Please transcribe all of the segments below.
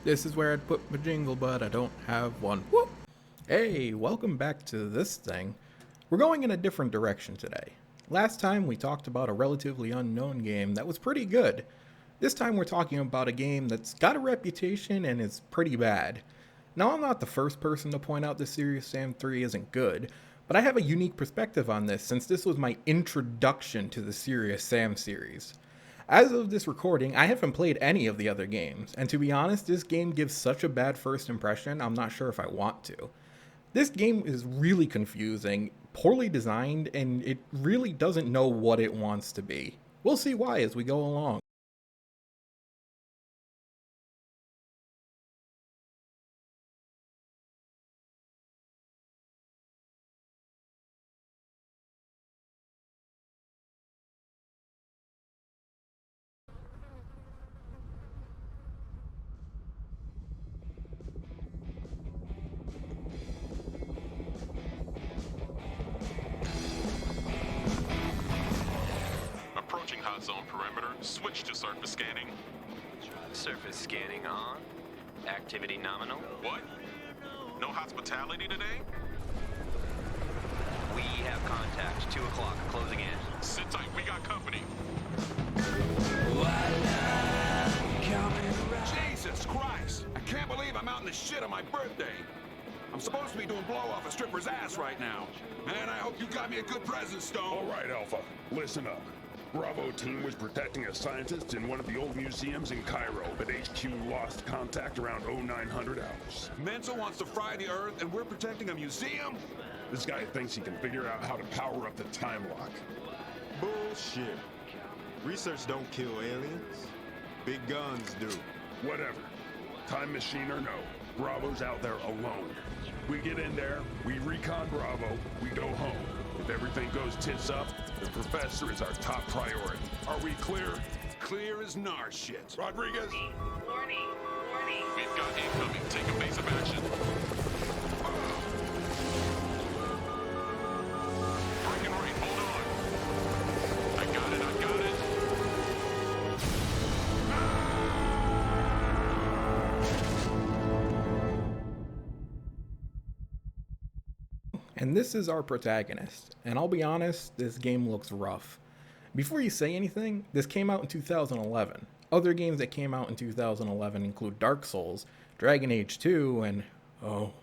This is where I'd put my jingle, but I don't have one. Whoop! Hey, welcome back to this thing. We're going in a different direction today. Last time we talked about a relatively unknown game that was pretty good. This time we're talking about a game that's got a reputation and is pretty bad. Now, I'm not the first person to point out that Serious Sam 3 isn't good, but I have a unique perspective on this since this was my introduction to the Serious Sam series. As of this recording, I haven't played any of the other games, and to be honest, this game gives such a bad first impression, I'm not sure if I want to. This game is really confusing, poorly designed, and it really doesn't know what it wants to be. We'll see why as we go along. Approaching hot zone perimeter. Switch to surface scanning. Surface scanning on. Activity nominal. What? No hospitality today? We have contact. 2 o'clock. Closing in. Sit tight, we got company. Jesus Christ! I can't believe I'm out in the shit on my birthday. I'm supposed to be doing blow off a stripper's ass right now. And I hope you got me a good present, Stone. All right, Alpha, listen up. Bravo team was protecting a scientist in one of the old museums in Cairo, but HQ lost contact around 0900 hours. Menzel wants to fry the Earth, and we're protecting a museum? This guy thinks he can figure out how to power up the time lock. Bullshit. Research don't kill aliens. Big guns do. Whatever. Time machine or no, Bravo's out there alone. We get in there, we recon Bravo, we go home. If everything goes tits up, the professor is our top priority. Are we clear? Clear as nar shit. Rodriguez? Warning. We've got incoming. Take evasive action. Breaking right, hold on. I got it. And this is our protagonist, and I'll be honest, this game looks rough. Before you say anything, this came out in 2011. Other games that came out in 2011 include Dark Souls, Dragon Age 2, and oh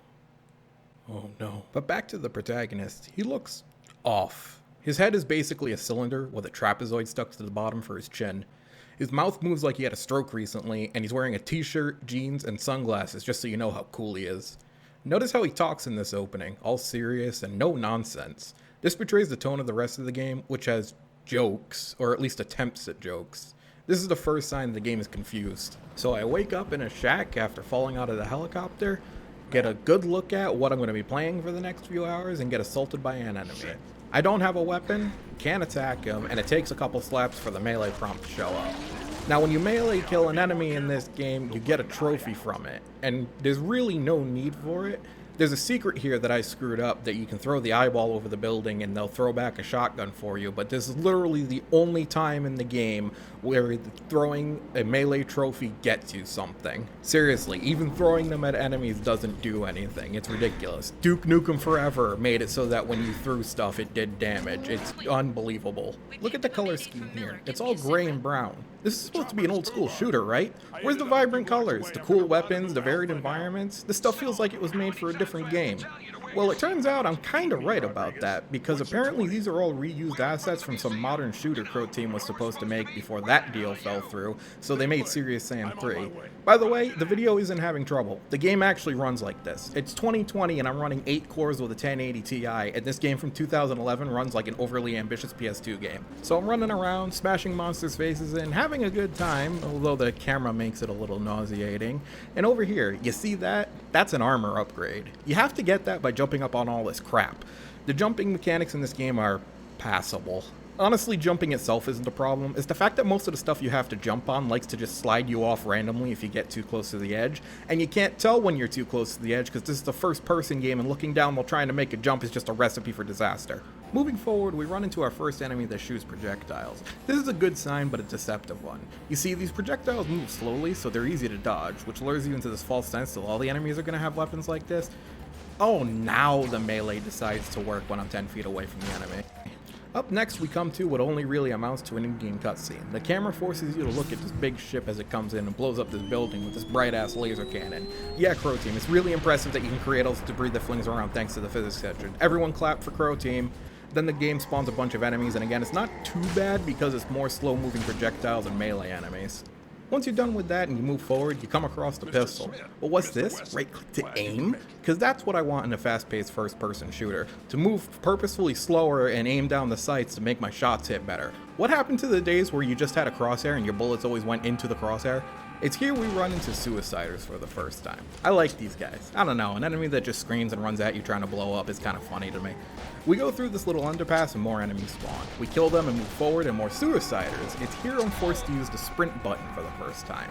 no. But back to the protagonist, he looks off. His head is basically a cylinder with a trapezoid stuck to the bottom for his chin. His mouth moves like he had a stroke recently, and he's wearing a t-shirt, jeans, and sunglasses just so you know how cool he is. Notice how he talks in this opening, all serious and no nonsense. This betrays the tone of the rest of the game, which has jokes, or at least attempts at jokes. This is the first sign the game is confused. So I wake up in a shack after falling out of the helicopter, get a good look at what I'm going to be playing for the next few hours, and get assaulted by an enemy. I don't have a weapon, can't attack him, and it takes a couple slaps for the melee prompt to show up. Now, when you melee kill an enemy in this game, you get a trophy from it, and there's really no need for it. There's a secret here that I screwed up that you can throw the eyeball over the building and they'll throw back a shotgun for you, but this is literally the only time in the game where throwing a melee trophy gets you something. Seriously, even throwing them at enemies doesn't do anything. It's ridiculous. Duke Nukem Forever made it so that when you threw stuff, it did damage. It's unbelievable. Look at the color scheme here. It's all gray and brown. This is supposed to be an old school shooter, right? Where's the vibrant colors, the cool weapons, the varied environments? This stuff feels like it was made for a different game. Well, it turns out I'm kinda right about that, because apparently these are all reused assets from some modern shooter Crow Team was supposed to make before that deal fell through, so they made Serious Sam 3. By the way, the video isn't having trouble. The game actually runs like this. It's 2020 and I'm running 8 cores with a 1080 Ti, and this game from 2011 runs like an overly ambitious PS2 game. So I'm running around, smashing monsters' faces in, having a good time, although the camera makes it a little nauseating. And over here, you see that? That's an armor upgrade. You have to get that by jumping up on all this crap. The jumping mechanics in this game are passable. Honestly, jumping itself isn't a problem. It's the fact that most of the stuff you have to jump on likes to just slide you off randomly if you get too close to the edge, and you can't tell when you're too close to the edge because this is the first-person game and looking down while trying to make a jump is just a recipe for disaster. Moving forward, we run into our first enemy that shoots projectiles. This is a good sign, but a deceptive one. You see, these projectiles move slowly, so they're easy to dodge, which lures you into this false sense that all the enemies are going to have weapons like this. Oh, now the melee decides to work when I'm 10 feet away from the enemy. Up next, we come to what only really amounts to an in-game cutscene. The camera forces you to look at this big ship as it comes in and blows up this building with this bright-ass laser cannon. Yeah, Crow Team, it's really impressive that you can create all this debris that flings around thanks to the physics section. Everyone clap for Crow Team. Then the game spawns a bunch of enemies, and again, it's not too bad because it's more slow-moving projectiles and melee enemies. Once you're done with that and you move forward, you come across the pistol. Well, what's this? Right-click to aim? Because that's what I want in a fast-paced first-person shooter. To move purposefully slower and aim down the sights to make my shots hit better. What happened to the days where you just had a crosshair and your bullets always went into the crosshair? It's here we run into Suiciders for the first time. I like these guys. I don't know, an enemy that just screams and runs at you trying to blow up is kind of funny to me. We go through this little underpass and more enemies spawn. We kill them and move forward and more Suiciders. It's here I'm forced to use the sprint button for the first time.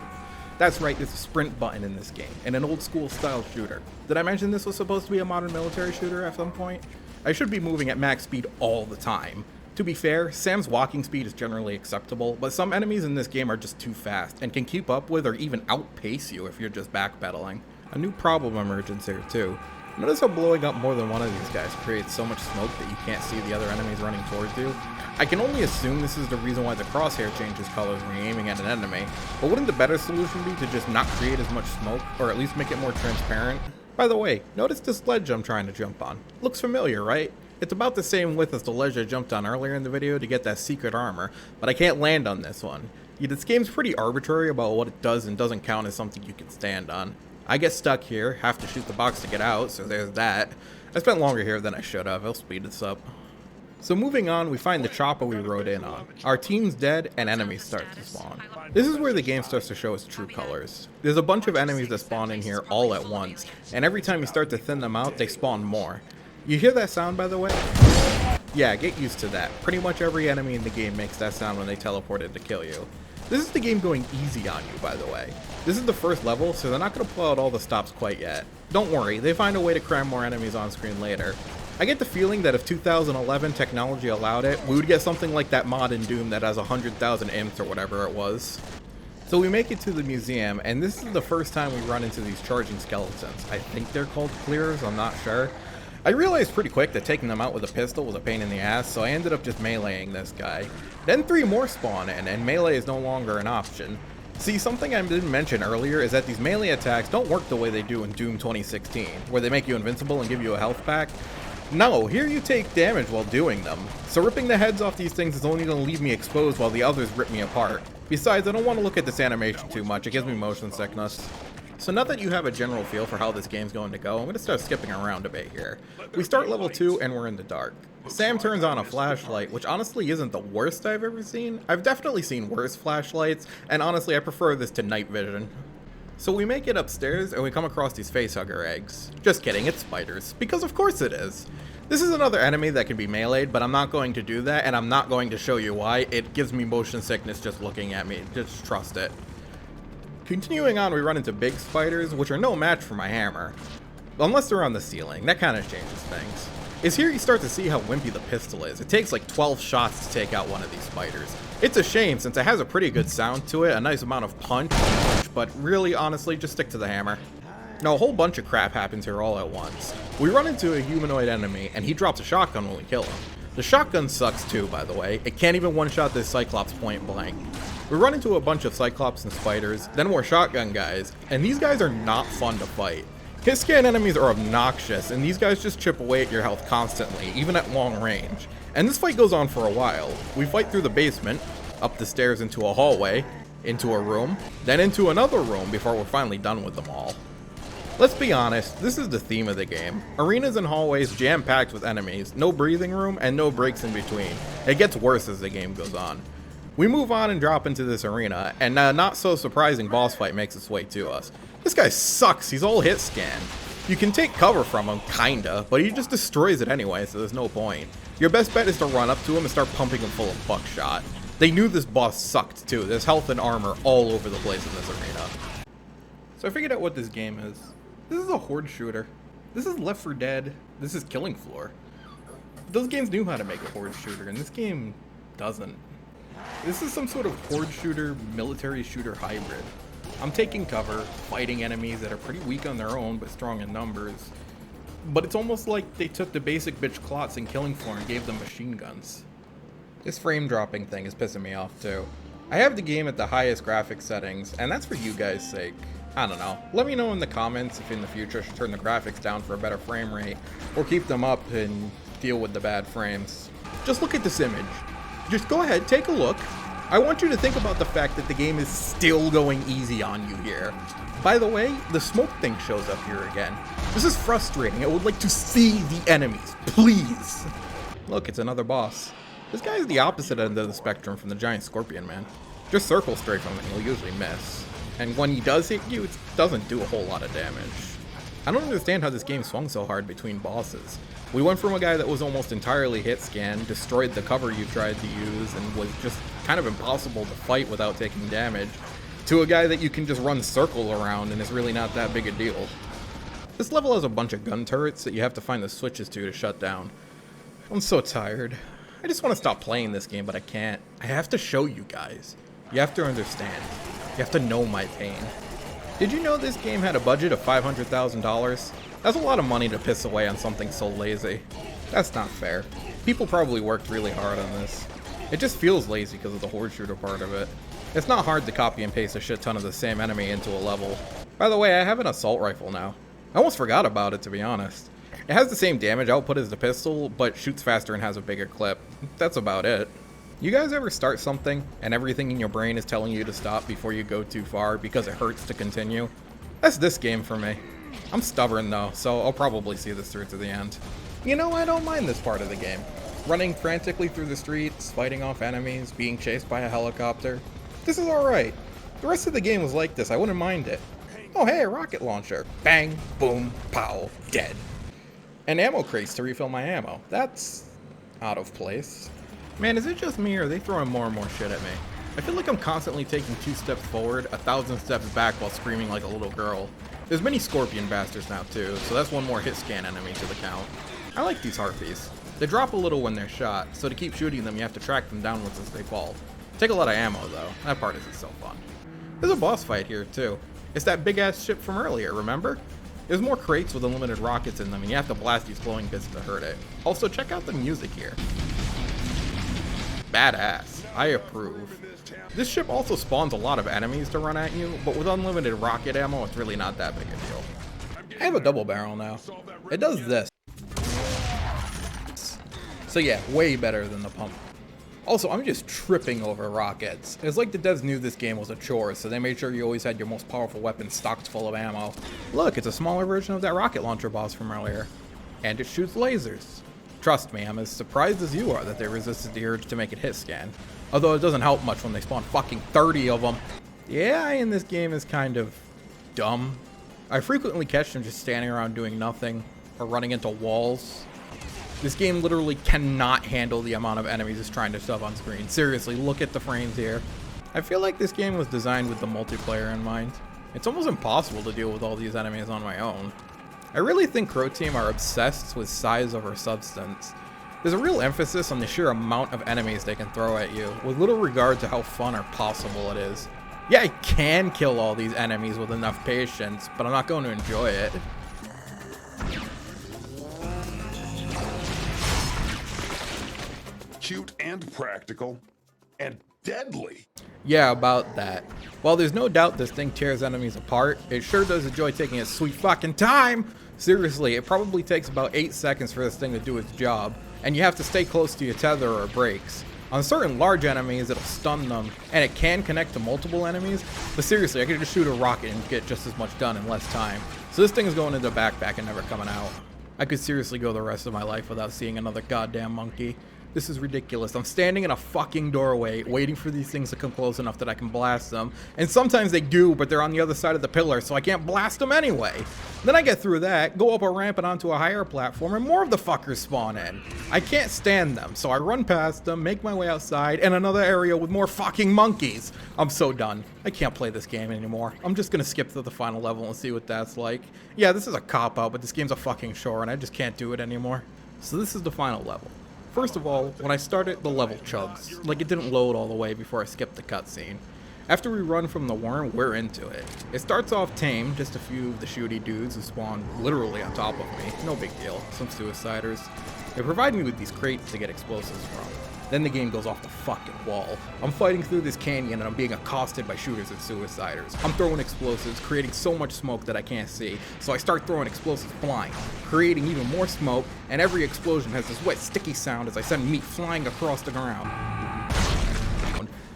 That's right, there's a sprint button in this game, in an old school style shooter. Did I mention this was supposed to be a modern military shooter at some point? I should be moving at max speed all the time. To be fair, Sam's walking speed is generally acceptable, but some enemies in this game are just too fast and can keep up with or even outpace you if you're just backpedaling. A new problem emerges here too. Notice how blowing up more than one of these guys creates so much smoke that you can't see the other enemies running towards you. I can only assume this is the reason why the crosshair changes colors when you're aiming at an enemy, but wouldn't the better solution be to just not create as much smoke, or at least make it more transparent? By the way, notice this ledge I'm trying to jump on. Looks familiar, right? It's about the same width as the ledge I jumped on earlier in the video to get that secret armor, but I can't land on this one. Yeah, this game's pretty arbitrary about what it does and doesn't count as something you can stand on. I get stuck here, have to shoot the box to get out, so there's that. I spent longer here than I should have, I'll speed this up. So moving on, we find the chopper we rode in on. Our team's dead and enemies start to spawn. This is where the game starts to show its true colors. There's a bunch of enemies that spawn in here all at once, and every time you start to thin them out, they spawn more. You hear that sound, by the way? Yeah, get used to that. Pretty much every enemy in the game makes that sound when they teleport in to kill you. This is the game going easy on you, by the way. This is the first level, so they're not going to pull out all the stops quite yet. Don't worry, they find a way to cram more enemies on screen later. I get the feeling that if 2011 technology allowed it, we would get something like that mod in Doom that has 100,000 imps or whatever it was. So we make it to the museum, and this is the first time we run into these charging skeletons. I think they're called clearers, I'm not sure. I realized pretty quick that taking them out with a pistol was a pain in the ass, so I ended up just meleeing this guy. Then 3 more spawn in, and melee is no longer an option. See, something I didn't mention earlier is that these melee attacks don't work the way they do in Doom 2016, where they make you invincible and give you a health pack. No, here you take damage while doing them, so ripping the heads off these things is only going to leave me exposed while the others rip me apart. Besides, I don't want to look at this animation too much, it gives me motion sickness. So now that you have a general feel for how this game's going to go, I'm going to start skipping around a bit here. We start level 2 and we're in the dark. Sam turns on a flashlight, which honestly isn't the worst I've ever seen. I've definitely seen worse flashlights, and honestly I prefer this to night vision. So we make it upstairs and we come across these facehugger eggs. Just kidding, it's spiders, because of course it is. This is another enemy that can be meleeed, but I'm not going to do that, and I'm not going to show you why. It gives me motion sickness just looking at me, just trust it. Continuing on, we run into big spiders, which are no match for my hammer. Unless they're on the ceiling, that kind of changes things. Is here you start to see how wimpy the pistol is. It takes like 12 shots to take out one of these spiders. It's a shame since it has a pretty good sound to it, a nice amount of punch, but really, honestly, just stick to the hammer. Now, a whole bunch of crap happens here all at once. We run into a humanoid enemy, and he drops a shotgun when we kill him. The shotgun sucks too, by the way. It can't even one-shot this Cyclops point blank. We run into a bunch of Cyclops and spiders, then more shotgun guys, and these guys are not fun to fight. Hit scan enemies are obnoxious, and these guys just chip away at your health constantly, even at long range. And this fight goes on for a while. We fight through the basement, up the stairs into a hallway, into a room, then into another room before we're finally done with them all. Let's be honest, this is the theme of the game. Arenas and hallways jam-packed with enemies, no breathing room, and no breaks in between. It gets worse as the game goes on. We move on and drop into this arena, and a not so surprising boss fight makes its way to us. This guy sucks, he's all hit scan. You can take cover from him, kinda, but he just destroys it anyway, so there's no point. Your best bet is to run up to him and start pumping him full of buckshot. They knew this boss sucked too, there's health and armor all over the place in this arena. So I figured out what this game is. This is a horde shooter. This is Left 4 Dead. This is Killing Floor. Those games knew how to make a horde shooter, and this game doesn't. This is some sort of horde shooter, military shooter hybrid. I'm taking cover, fighting enemies that are pretty weak on their own, but strong in numbers. But it's almost like they took the basic bitch clots in Killing Floor and gave them machine guns. This frame dropping thing is pissing me off too. I have the game at the highest graphics settings, and that's for you guys' sake. I don't know. Let me know in the comments if in the future I should turn the graphics down for a better frame rate, or keep them up and deal with the bad frames. Just look at this image. Just go ahead, take a look. I want you to think about the fact that the game is still going easy on you here. By the way, the smoke thing shows up here again. This is frustrating. I would like to see the enemies, please. Look, it's another boss. This guy is the opposite end of the spectrum from the giant scorpion man. Just circle straight from him, he'll usually miss. And when he does hit you, it doesn't do a whole lot of damage. I don't understand how this game swung so hard between bosses. We went from a guy that was almost entirely hit scan, destroyed the cover you tried to use, and was just kind of impossible to fight without taking damage, to a guy that you can just run circle around and is really not that big a deal. This level has a bunch of gun turrets that you have to find the switches to shut down. I'm so tired. I just want to stop playing this game, but I can't. I have to show you guys. You have to understand. You have to know my pain. Did you know this game had a budget of $500,000? That's a lot of money to piss away on something so lazy. That's not fair. People probably worked really hard on this. It just feels lazy because of the horde shooter part of it. It's not hard to copy and paste a shit ton of the same enemy into a level. By the way, I have an assault rifle now. I almost forgot about it, to be honest. It has the same damage output as the pistol, but shoots faster and has a bigger clip. That's about it. You guys ever start something and everything in your brain is telling you to stop before you go too far because it hurts to continue? That's this game for me. I'm stubborn though, so I'll probably see this through to the end. You know, I don't mind this part of the game. Running frantically through the streets, fighting off enemies, being chased by a helicopter. This is alright. The rest of the game was like this, I wouldn't mind it. Oh hey, a rocket launcher. Bang, boom, pow, dead. And ammo crates to refill my ammo. That's out of place. Man, is it just me or are they throwing more and more shit at me? I feel like I'm constantly taking 2 steps forward, 1,000 steps back while screaming like a little girl. There's many scorpion bastards now too, so that's one more hit scan enemy to the count. I like these harpies. They drop a little when they're shot, so to keep shooting them you have to track them downwards as they fall. Take a lot of ammo though, that part isn't so fun. There's a boss fight here too. It's that big ass ship from earlier, remember? There's more crates with unlimited rockets in them and you have to blast these glowing bits to hurt it. Also, check out the music here. Badass. I approve. This ship also spawns a lot of enemies to run at you, but with unlimited rocket ammo, it's really not that big a deal. I have a double barrel now. It does this. So yeah, way better than the pump. Also, I'm just tripping over rockets. It's like the devs knew this game was a chore, so they made sure you always had your most powerful weapon stocked full of ammo. Look, it's a smaller version of that rocket launcher boss from earlier. And it shoots lasers. Trust me, I'm as surprised as you are that they resisted the urge to make it hit scan. Although it doesn't help much when they spawn fucking 30 of them. The AI in this game is kind of dumb. I frequently catch them just standing around doing nothing or running into walls. This game literally cannot handle the amount of enemies it's trying to shove on screen. Seriously, look at the frames here. I feel like this game was designed with the multiplayer in mind. It's almost impossible to deal with all these enemies on my own. I really think Crow Team are obsessed with size over substance. There's a real emphasis on the sheer amount of enemies they can throw at you, with little regard to how fun or possible it is. Yeah, I can kill all these enemies with enough patience, but I'm not going to enjoy it. Cute and practical and deadly. Yeah, about that. While there's no doubt this thing tears enemies apart, it sure does enjoy taking its sweet fucking time. Seriously, it probably takes about 8 seconds for this thing to do its job, and you have to stay close to your tether or it breaks. On certain large enemies, it'll stun them, and it can connect to multiple enemies, but seriously, I could just shoot a rocket and get just as much done in less time. So this thing is going into the backpack and never coming out. I could seriously go the rest of my life without seeing another goddamn monkey. This is ridiculous. I'm standing in a fucking doorway, waiting for these things to come close enough that I can blast them. And sometimes they do, but they're on the other side of the pillar, so I can't blast them anyway. Then I get through that, go up a ramp and onto a higher platform, and more of the fuckers spawn in. I can't stand them, so I run past them, make my way outside, and another area with more fucking monkeys. I'm so done. I can't play this game anymore. I'm just gonna skip to the final level and see what that's like. Yeah, this is a cop-out, but this game's a fucking chore, and I just can't do it anymore. So this is the final level. First of all, when I started, the level chugs. Like, it didn't load all the way before I skipped the cutscene. After we run from the worm, we're into it. It starts off tame, just a few of the shooty dudes who spawn literally on top of me. No big deal, some suiciders. They provide me with these crates to get explosives from. Then the game goes off the fucking wall. I'm fighting through this canyon and I'm being accosted by shooters and suiciders. I'm throwing explosives, creating so much smoke that I can't see, so I start throwing explosives blind, creating even more smoke, and every explosion has this wet, sticky sound as I send meat flying across the ground.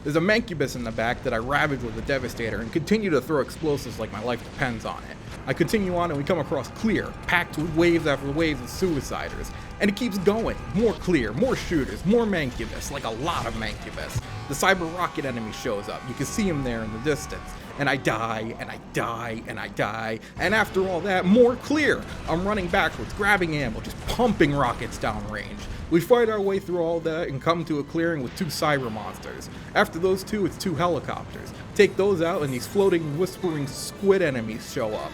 There's a mancubus in the back that I ravage with a devastator and continue to throw explosives like my life depends on it. I continue on and we come across clear, packed with waves after waves of suiciders. And it keeps going. More clear, more shooters, more mancubus, like a lot of mancubus. The cyber rocket enemy shows up. You can see him there in the distance. And I die, and I die, and I die. And after all that, more clear. I'm running backwards, grabbing ammo, just pumping rockets downrange. We fight our way through all that and come to a clearing with 2 cyber monsters. After those 2, it's 2 helicopters. Take those out and these floating, whispering squid enemies show up.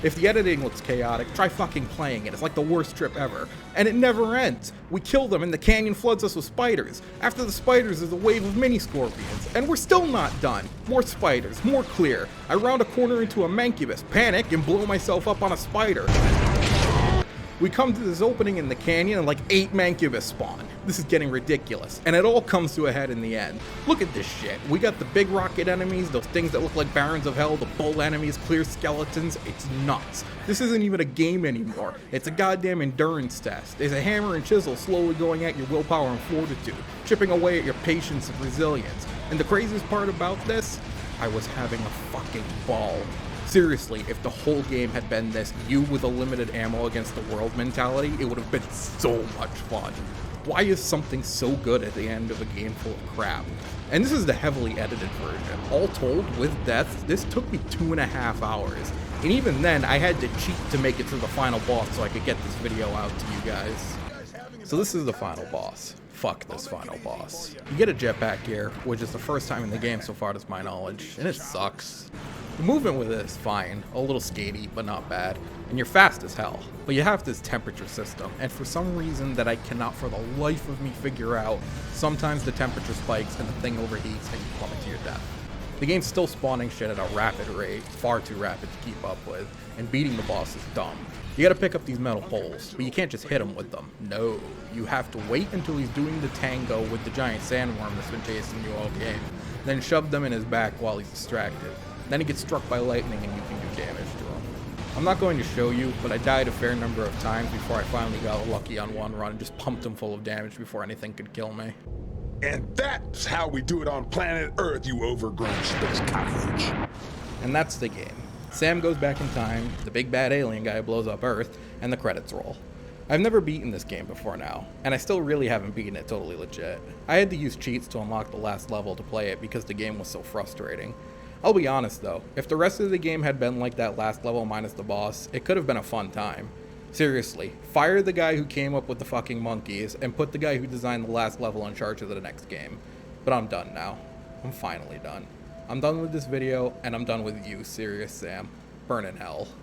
If the editing looks chaotic, try fucking playing it. It's like the worst trip ever. And it never ends. We kill them and the canyon floods us with spiders. After the spiders is a wave of mini scorpions. And we're still not done. More spiders, more clear. I round a corner into a mancubus, panic, and blow myself up on a spider. We come to this opening in the canyon and like 8 mancubus spawn. This is getting ridiculous, and it all comes to a head in the end. Look at this shit. We got the big rocket enemies, those things that look like Barons of Hell, the bull enemies, clear skeletons. It's nuts. This isn't even a game anymore. It's a goddamn endurance test. There's a hammer and chisel slowly going at your willpower and fortitude, chipping away at your patience and resilience. And the craziest part about this, I was having a fucking ball. Seriously, if the whole game had been this you with a limited ammo against the world mentality, it would have been so much fun. Why is something so good at the end of a game full of crap? And this is the heavily edited version. All told, with deaths, this took me 2.5 hours. And even then, I had to cheat to make it through the final boss so I could get this video out to you guys. So this is the final boss. Fuck this final boss. You get a jetpack here, which is the first time in the game so far to my knowledge, and it sucks. The movement with it is fine, a little skatey, but not bad, and you're fast as hell. But you have this temperature system, and for some reason that I cannot for the life of me figure out, sometimes the temperature spikes and the thing overheats and you plummet to your death. The game's still spawning shit at a rapid rate, far too rapid to keep up with, and beating the boss is dumb. You gotta pick up these metal poles, but you can't just hit him with them. No, you have to wait until he's doing the tango with the giant sandworm that's been chasing you all game, then shove them in his back while he's distracted. Then he gets struck by lightning and you can do damage to him. I'm not going to show you, but I died a fair number of times before I finally got lucky on one run and just pumped him full of damage before anything could kill me. And that's how we do it on planet Earth, you overgrown space cockroach. And that's the game. Sam goes back in time, the big bad alien guy blows up Earth, and the credits roll. I've never beaten this game before now, and I still really haven't beaten it totally legit. I had to use cheats to unlock the last level to play it because the game was so frustrating. I'll be honest though, if the rest of the game had been like that last level minus the boss, it could have been a fun time. Seriously, fire the guy who came up with the fucking monkeys and put the guy who designed the last level in charge of the next game. But I'm done now. I'm finally done. I'm done with this video, and I'm done with you, Serious Sam. Burn in hell.